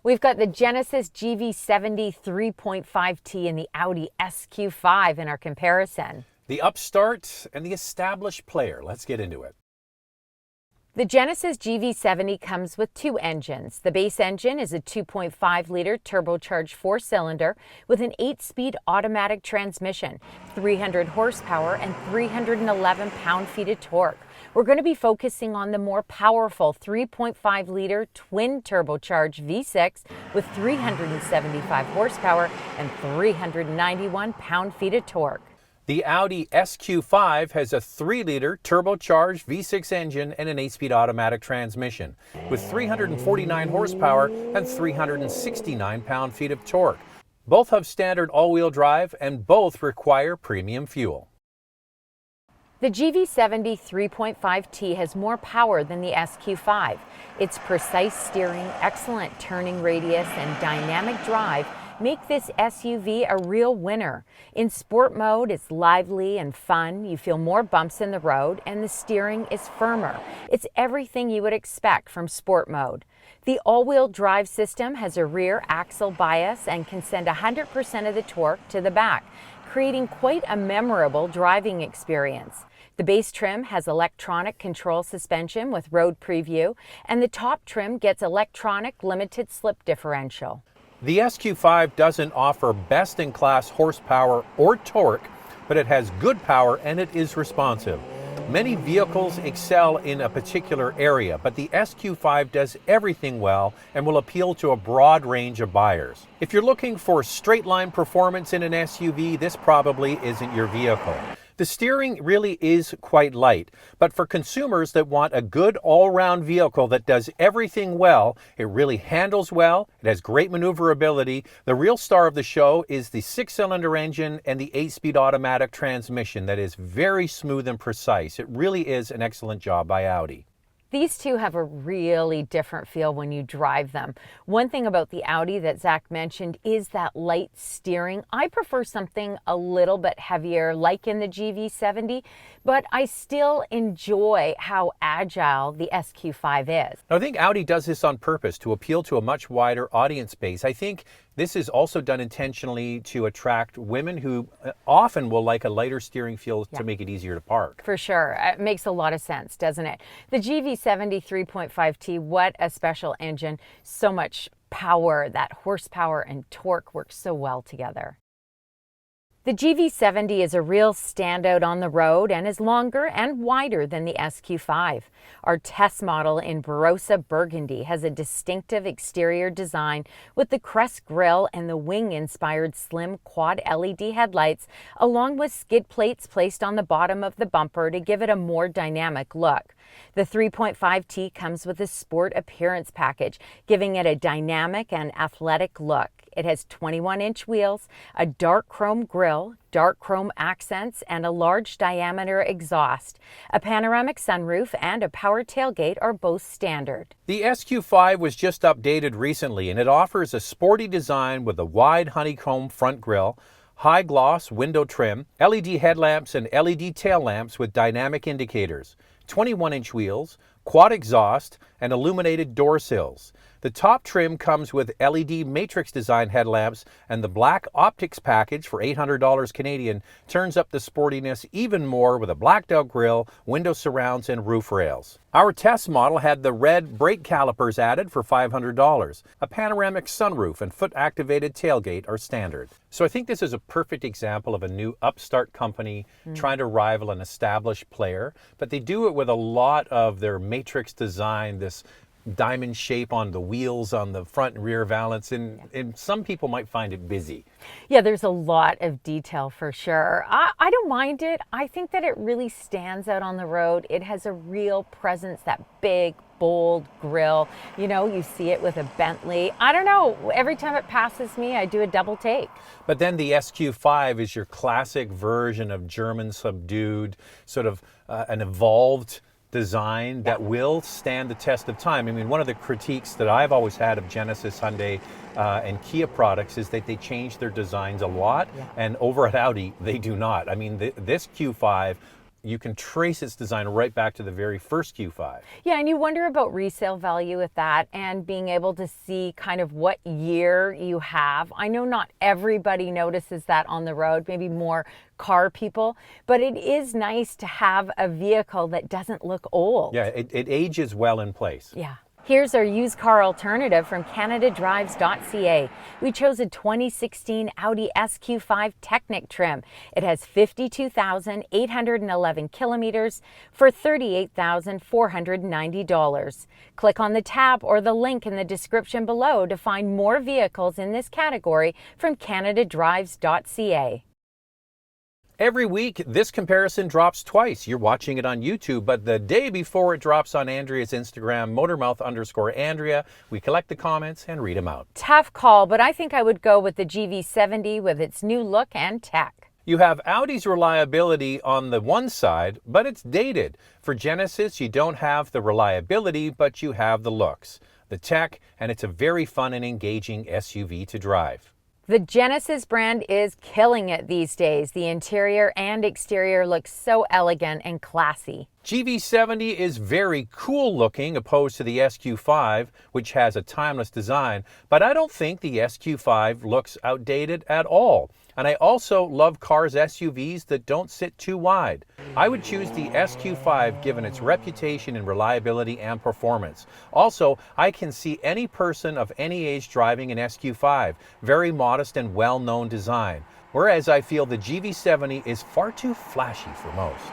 We've got the Genesis GV70 3.5T and the Audi SQ5 in our comparison. The upstart and the established player. Let's get into it. The Genesis GV70 comes with two engines. The base engine is a 2.5-liter turbocharged four-cylinder with an 8-speed automatic transmission, 300 horsepower, and 311 pound-feet of torque. We're going to be focusing on the more powerful 3.5-liter twin turbocharged V6 with 375 horsepower and 391 pound-feet of torque. The Audi SQ5 has a 3-liter turbocharged V6 engine and an 8-speed automatic transmission with 349 horsepower and 369 pound-feet of torque. Both have standard all-wheel drive and both require premium fuel. The GV70 3.5T has more power than the SQ5. Its precise steering, excellent turning radius, and dynamic drive make this SUV a real winner. In sport mode, it's lively and fun. You feel more bumps in the road, and the steering is firmer. It's everything you would expect from sport mode. The all-wheel drive system has a rear axle bias and can send 100% of the torque to the back, creating quite a memorable driving experience. The base trim has electronic control suspension with road preview, and the top trim gets electronic limited slip differential. The SQ5 doesn't offer best-in-class horsepower or torque, but it has good power and it is responsive. Many vehicles excel in a particular area, but the SQ5 does everything well and will appeal to a broad range of buyers. If you're looking for straight-line performance in an SUV, this probably isn't your vehicle. The steering really is quite light, but for consumers that want a good all-round vehicle that does everything well, it really handles well, it has great maneuverability. The real star of the show is the 6-cylinder engine and the 8-speed automatic transmission that is very smooth and precise. It really is an excellent job by Audi. These two have a really different feel when you drive them. One thing about the Audi that Zach mentioned is that light steering. I prefer something a little bit heavier, like in the GV70, but I still enjoy how agile the SQ5 is. I think Audi does this on purpose to appeal to a much wider audience base. I think this is also done intentionally to attract women who often will like a lighter steering feel to make it easier to park. For sure. It makes a lot of sense, doesn't it? The GV70 3.5T, what a special engine. So much power. That horsepower and torque work so well together. The GV70 is a real standout on the road and is longer and wider than the SQ5. Our test model in Barossa Burgundy has a distinctive exterior design with the crest grille and the wing-inspired slim quad LED headlights, along with skid plates placed on the bottom of the bumper to give it a more dynamic look. The 3.5T comes with a sport appearance package, giving it a dynamic and athletic look. It has 21-inch wheels, a dark chrome grille, dark chrome accents, and a large diameter exhaust. A panoramic sunroof and a power tailgate are both standard. The SQ5 was just updated recently, and it offers a sporty design with a wide honeycomb front grille, high gloss window trim, LED headlamps, and LED tail lamps with dynamic indicators, 21-inch wheels, quad exhaust, and illuminated door sills. The top trim comes with LED matrix design headlamps, and the black optics package for $800 Canadian turns up the sportiness even more with a blacked out grille, window surrounds, and roof rails. Our test model had the red brake calipers added for $500. A panoramic sunroof and foot-activated tailgate are standard. So I think this is a perfect example of a new upstart company trying to rival an established player, but they do it with a lot of their matrix design, this diamond shape on the wheels on the front and rear valance, and some people might find it busy. Yeah, there's a lot of detail for sure. I don't mind it. I think that it really stands out on the road. It has a real presence, that big, bold grille. You know, you see it with a Bentley. I don't know, every time it passes me, I do a double take. But then the SQ5 is your classic version of German subdued, sort of an evolved design that will stand the test of time. I mean, one of the critiques that I've always had of Genesis, Hyundai, and Kia products is that they change their designs a lot, and over at Audi, they do not. I mean, this Q5 you can trace its design right back to the very first Q5. Yeah, and you wonder about resale value with that and being able to see kind of what year you have. I know not everybody notices that on the road, maybe more car people, but it is nice to have a vehicle that doesn't look old. Yeah, it ages well in place. Yeah. Here's our used car alternative from CanadaDrives.ca. We chose a 2016 Audi SQ5 Technic trim. It has 52,811 kilometers for $38,490. Click on the tab or the link in the description below to find more vehicles in this category from CanadaDrives.ca. Every week, this comparison drops twice. You're watching it on YouTube, but the day before it drops on Andrea's Instagram, Motormouth_Andrea, we collect the comments and read them out. Tough call, but I think I would go with the GV70 with its new look and tech. You have Audi's reliability on the one side, but it's dated. For Genesis, you don't have the reliability, but you have the looks, the tech, and it's a very fun and engaging SUV to drive. The Genesis brand is killing it these days. The interior and exterior look so elegant and classy. GV70 is very cool looking opposed to the SQ5, which has a timeless design, but I don't think the SQ5 looks outdated at all. And I also love cars SUVs that don't sit too wide. I would choose the SQ5 given its reputation in reliability and performance. Also, I can see any person of any age driving an SQ5. Very modest and well-known design. Whereas I feel the GV70 is far too flashy for most.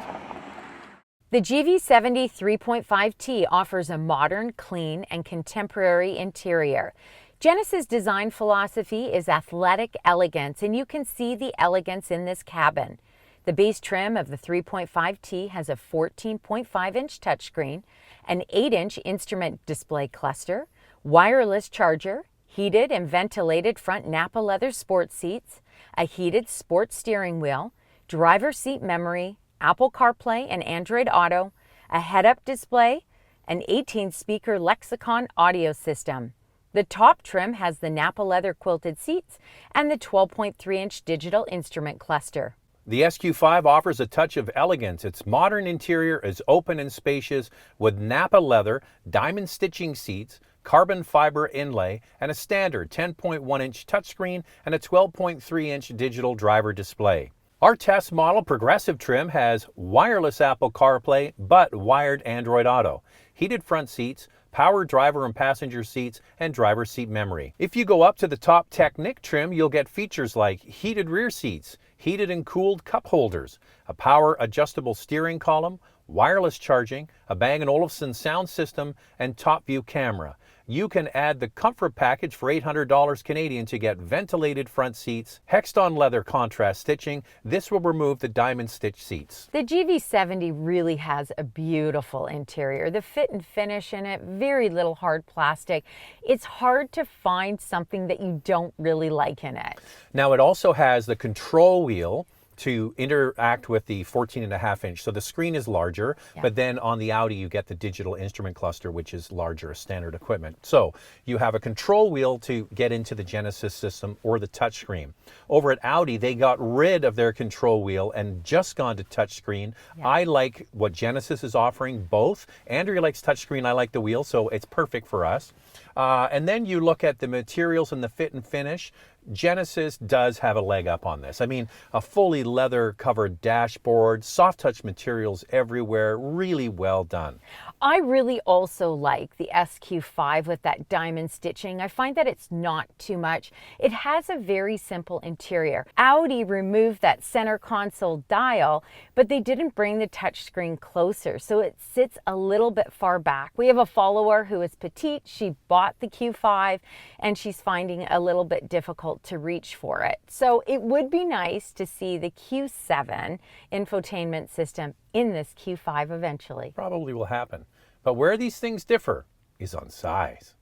The GV70 3.5T offers a modern, clean, and contemporary interior. Genesis' design philosophy is athletic elegance, and you can see the elegance in this cabin. The base trim of the 3.5T has a 14.5-inch touchscreen, an 8-inch instrument display cluster, wireless charger, heated and ventilated front Nappa leather sports seats, a heated sports steering wheel, driver seat memory, Apple CarPlay and Android Auto, a head-up display, an 18-speaker Lexicon audio system. The top trim has the Nappa leather quilted seats and the 12.3-inch digital instrument cluster. The SQ5 offers a touch of elegance. Its modern interior is open and spacious with Nappa leather, diamond stitching seats, carbon fiber inlay, and a standard 10.1-inch touchscreen and a 12.3-inch digital driver display. Our test model progressive trim has wireless Apple CarPlay but wired Android Auto, heated front seats, power driver and passenger seats, and driver seat memory. If you go up to the top Technic trim, you'll get features like heated rear seats, heated and cooled cup holders, a power adjustable steering column, wireless charging, a Bang & Olufsen sound system, and top view camera. You can add the comfort package for $800 Canadian to get ventilated front seats, hexed on leather contrast stitching. This will remove the diamond stitch seats. The GV70 really has a beautiful interior. The fit and finish in it, very little hard plastic. It's hard to find something that you don't really like in it. Now it also has the control wheel to interact with the 14.5-inch. So the screen is larger, but then on the Audi you get the digital instrument cluster, which is larger, standard equipment. So you have a control wheel to get into the Genesis system or the touchscreen. Over at Audi, they got rid of their control wheel and just gone to touchscreen. I like what Genesis is offering, both. Andrea likes touchscreen, I like the wheel, so it's perfect for us. And then you look at the materials and the fit and finish. Genesis does have a leg up on this. I mean, a fully leather covered dashboard, soft touch materials everywhere, really well done. I really also like the SQ5 with that diamond stitching. I find that it's not too much. It has a very simple interior. Audi removed that center console dial, but they didn't bring the touchscreen closer, so it sits a little bit far back. We have a follower who is petite. She bought the Q5 and she's finding a little bit difficult to reach for it. So it would be nice to see the Q7 infotainment system in this Q5 eventually. Probably will happen. But where these things differ is on size.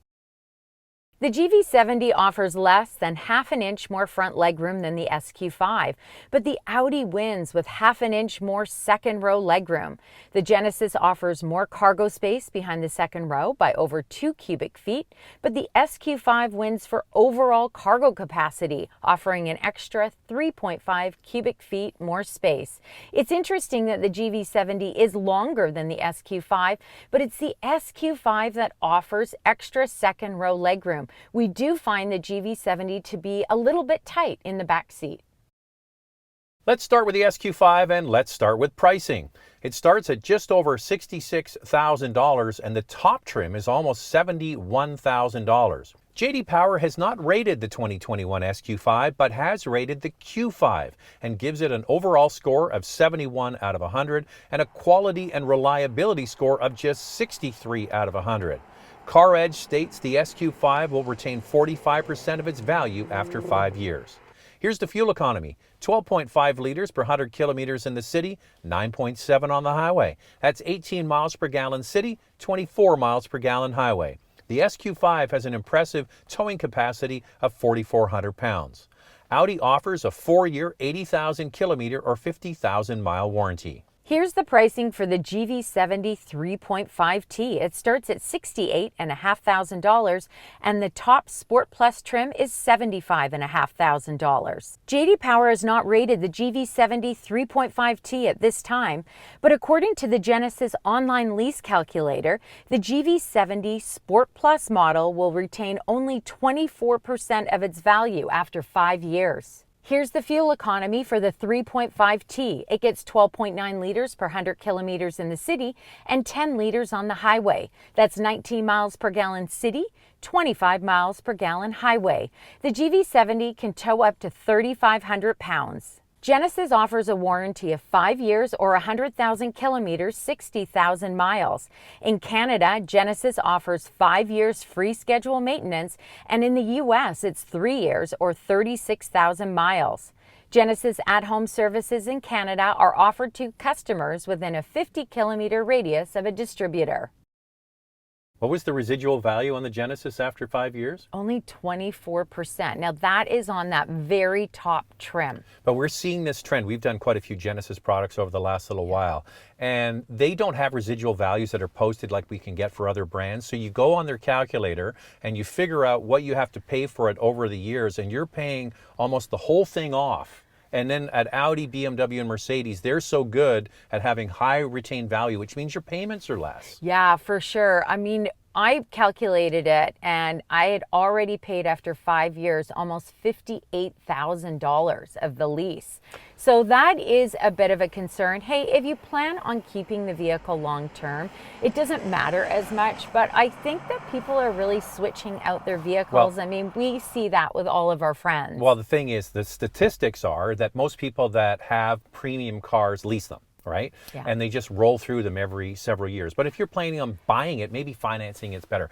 The GV70 offers less than half an inch more front legroom than the SQ5, but the Audi wins with half an inch more second row legroom. The Genesis offers more cargo space behind the second row by over 2 cubic feet, but the SQ5 wins for overall cargo capacity, offering an extra 3.5 cubic feet more space. It's interesting that the GV70 is longer than the SQ5, but it's the SQ5 that offers extra second row legroom. We do find the GV70 to be a little bit tight in the back seat. Let's start with the SQ5 and let's start with pricing. It starts at just over $66,000 and the top trim is almost $71,000. J.D. Power has not rated the 2021 SQ5 but has rated the Q5 and gives it an overall score of 71 out of 100 and a quality and reliability score of just 63 out of 100. CarEdge states the SQ5 will retain 45% of its value after 5 years. Here's the fuel economy. 12.5 liters per 100 kilometers in the city, 9.7 on the highway. That's 18 miles per gallon city, 24 miles per gallon highway. The SQ5 has an impressive towing capacity of 4,400 pounds. Audi offers a 4-year, 80,000 kilometer or 50,000 mile warranty. Here's the pricing for the GV70 3.5T. It starts at $68,500 and the top Sport Plus trim is $75,500. J.D. Power has not rated the GV70 3.5T at this time, but according to the Genesis online lease calculator, the GV70 Sport Plus model will retain only 24% of its value after 5 years. Here's the fuel economy for the 3.5T. It gets 12.9 liters per 100 kilometers in the city and 10 liters on the highway. That's 19 miles per gallon city, 25 miles per gallon highway. The GV70 can tow up to 3,500 pounds. Genesis offers a warranty of 5 years or 100,000 kilometers, 60,000 miles. In Canada, Genesis offers 5 years free schedule maintenance, and in the U.S., it's 3 years or 36,000 miles. Genesis at-home services in Canada are offered to customers within a 50-kilometer radius of a distributor. What was the residual value on the Genesis after 5 years? Only 24%. Now that is on that very top trim. But we're seeing this trend. We've done quite a few Genesis products over the last little while, and they don't have residual values that are posted like we can get for other brands. So you go on their calculator and you figure out what you have to pay for it over the years, and you're paying almost the whole thing off. And then at Audi, BMW, and Mercedes, they're so good at having high retained value, which means your payments are less. Yeah, for sure. I mean, I calculated it and I had already paid after 5 years almost $58,000 of the lease. So that is a bit of a concern. Hey, if you plan on keeping the vehicle long term, it doesn't matter as much, but I think that people are really switching out their vehicles. I mean, we see that with all of our friends. Well, the thing is, the statistics are that most people that have premium cars lease them. Right? Yeah. And they just roll through them every several years. But if you're planning on buying it, maybe financing it's better.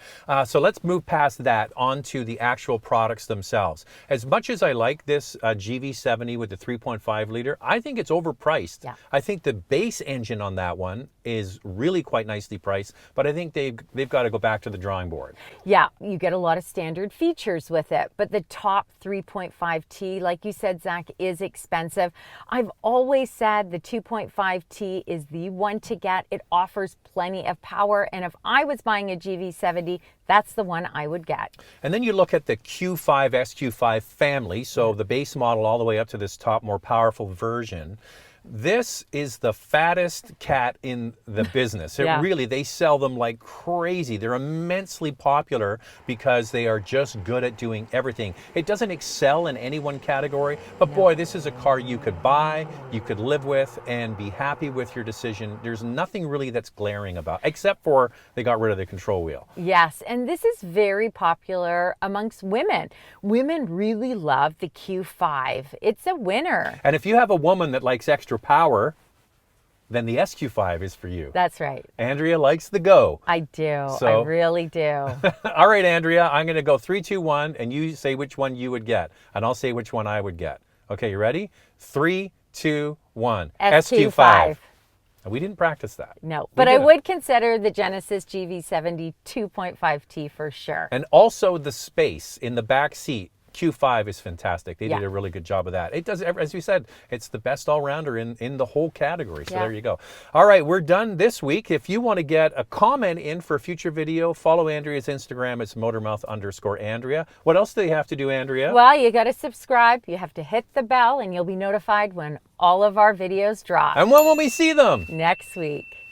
So let's move past that onto the actual products themselves. As much as I like this GV70 with the 3.5 liter, I think it's overpriced. Yeah. I think the base engine on that one is really quite nicely priced, but I think they've got to go back to the drawing board. Yeah, you get a lot of standard features with it, but the top 3.5T, like you said, Zach, is expensive. I've always said the 2.5T is the one to get. It offers plenty of power, and if I was buying a GV70, that's the one I would get. And then you look at the Q5, SQ5 family, so the base model all the way up to this top, more powerful version. This is the fattest cat in the business. Yeah. Really, they sell them like crazy. They're immensely popular because they are just good at doing everything. It doesn't excel in any one category, but boy, this is a car you could buy, you could live with, and be happy with your decision. There's nothing really that's glaring about, except for they got rid of the control wheel. Yes, and this is very popular amongst women. Women really love the Q5. It's a winner. And if you have a woman that likes extra power, then the SQ5 is for you. That's right. Andrea likes the Go. I do. So, I really do. all right, Andrea, I'm going to go 3, 2, 1, and you say which one you would get, and I'll say which one I would get. Okay, you ready? 3, 2, 1. SQ5. And we didn't practice that. No, but I would consider the Genesis GV70 2.5T for sure. And also the space in the back seat. Q5 is fantastic. They did a really good job of that. It does, as you said, it's the best all-rounder in the whole category. So there you go. All right, we're done this week. If you want to get a comment in for a future video, follow Andrea's Instagram. It's Motormouth_Andrea. What else do you have to do, Andrea? Well, you got to subscribe. You have to hit the bell, and you'll be notified when all of our videos drop. And when will we see them? Next week.